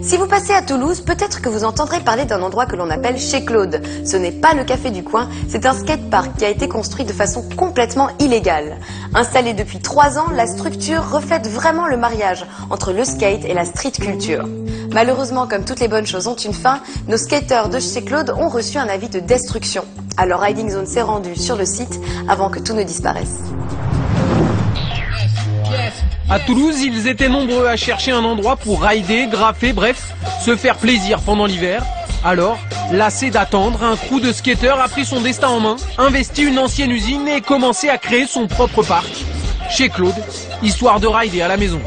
Si vous passez à Toulouse, peut-être que vous entendrez parler d'un endroit que l'on appelle Chez Claude. Ce n'est pas le café du coin, c'est un skatepark qui a été construit de façon complètement illégale. Installée depuis 3 ans, la structure reflète vraiment le mariage entre le skate et la street culture. Malheureusement, comme toutes les bonnes choses ont une fin, nos skateurs de Chez Claude ont reçu un avis de destruction. Alors Riding Zone s'est rendu sur le site avant que tout ne disparaisse. À Toulouse, ils étaient nombreux à chercher un endroit pour rider, graffer, bref, se faire plaisir pendant l'hiver. Alors, lassé d'attendre, un crew de skateurs a pris son destin en main, investi une ancienne usine et commencé à créer son propre parc, Chez Claude, histoire de rider à la maison.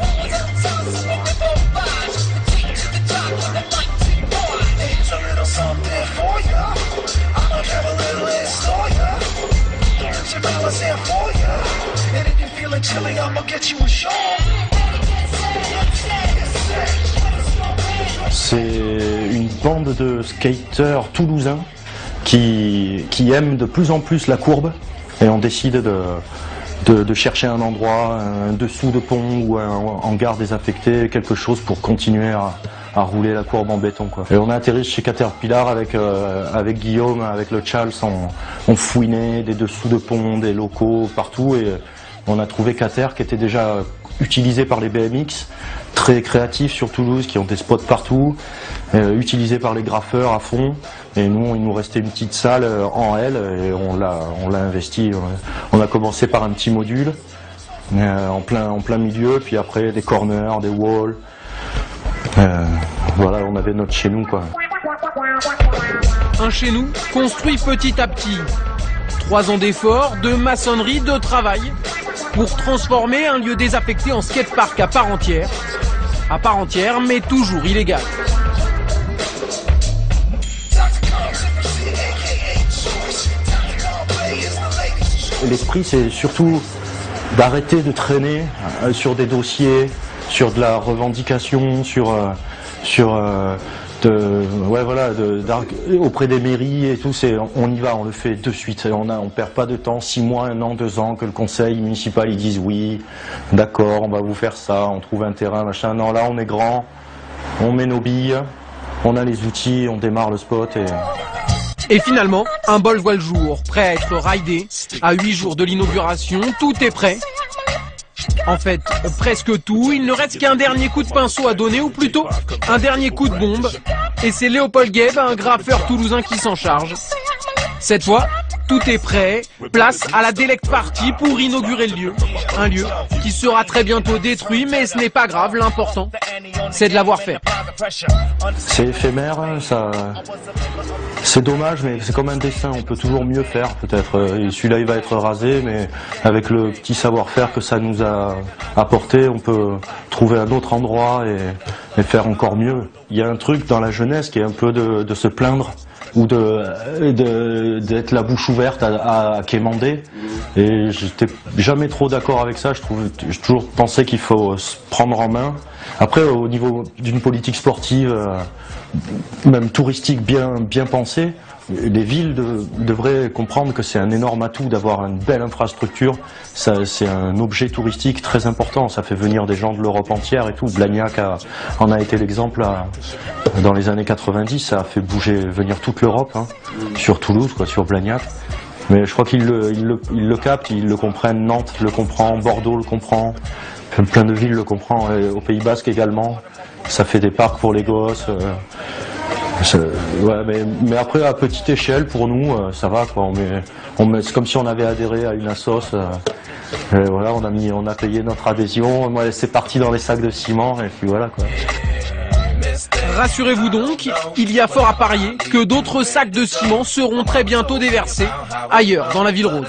C'est une bande de skateurs toulousains qui aiment de plus en plus la courbe et on décide de chercher un endroit, un dessous de pont ou un hangar désaffecté, quelque chose pour continuer à rouler la courbe en béton, quoi. Et on a atterri chez Caterpillar avec Guillaume, avec le Charles, on fouinait des dessous de pont, des locaux partout et on a trouvé Cater qui était déjà utilisé par les BMX, très créatifs sur Toulouse, qui ont des spots partout, utilisés par les graffeurs à fond. Et nous, il nous restait une petite salle en L et on l'a investi. On a commencé par un petit module en plein milieu, puis après des corners, des walls. Voilà, on avait notre chez nous, quoi. Un chez nous construit petit à petit. 3 ans d'efforts, de maçonnerie, de travail pour transformer un lieu désaffecté en skatepark à part entière, mais toujours illégal. L'esprit, c'est surtout d'arrêter de traîner sur des dossiers, sur de la revendication, auprès des mairies et tout, on y va, on le fait de suite. On perd pas de temps, 6 mois, 1 an, 2 ans, que le conseil municipal ils disent oui, d'accord, on va vous faire ça, on trouve un terrain, machin. Non, là on est grand, on met nos billes, on a les outils, on démarre le spot Et finalement, un bol voit le jour, prêt à être ridé. À 8 jours de l'inauguration, tout est prêt. En fait, presque tout, il ne reste qu'un dernier coup de pinceau à donner, ou plutôt un dernier coup de bombe. Et c'est Léopold Gueb, un graffeur toulousain qui s'en charge. Cette fois, tout est prêt, place à la Delect Party pour inaugurer le lieu. Un lieu qui sera très bientôt détruit, mais ce n'est pas grave, l'important, c'est de l'avoir fait. C'est éphémère, c'est dommage, mais c'est comme un dessin, on peut toujours mieux faire peut-être. Celui-là il va être rasé, mais avec le petit savoir-faire que ça nous a apporté, on peut trouver un autre endroit et faire encore mieux. Il y a un truc dans la jeunesse qui est un peu de se plaindre ou d'être la bouche ouverte à quémander, et j'étais jamais trop d'accord avec ça. J'ai toujours pensé qu'il faut se prendre en main. Après, au niveau d'une politique sportive, même touristique bien pensée, les villes devraient comprendre que c'est un énorme atout d'avoir une belle infrastructure. C'est un objet touristique très important, ça fait venir des gens de l'Europe entière et tout. Blagnac en a été l'exemple dans les années 90, ça a fait venir toute l'Europe, hein, sur Toulouse, quoi, sur Blagnac. Mais je crois qu'ils le captent, ils le comprennent. Nantes le comprend, Bordeaux le comprend, plein de villes le comprend, au Pays Basque également. Ça fait des parcs pour les gosses. Ouais, mais après à petite échelle pour nous ça va, quoi. C'est comme si on avait adhéré à une assos. Voilà, on a payé notre adhésion. C'est parti dans les sacs de ciment et puis voilà, quoi. Rassurez-vous donc, il y a fort à parier que d'autres sacs de ciment seront très bientôt déversés ailleurs dans la ville rose.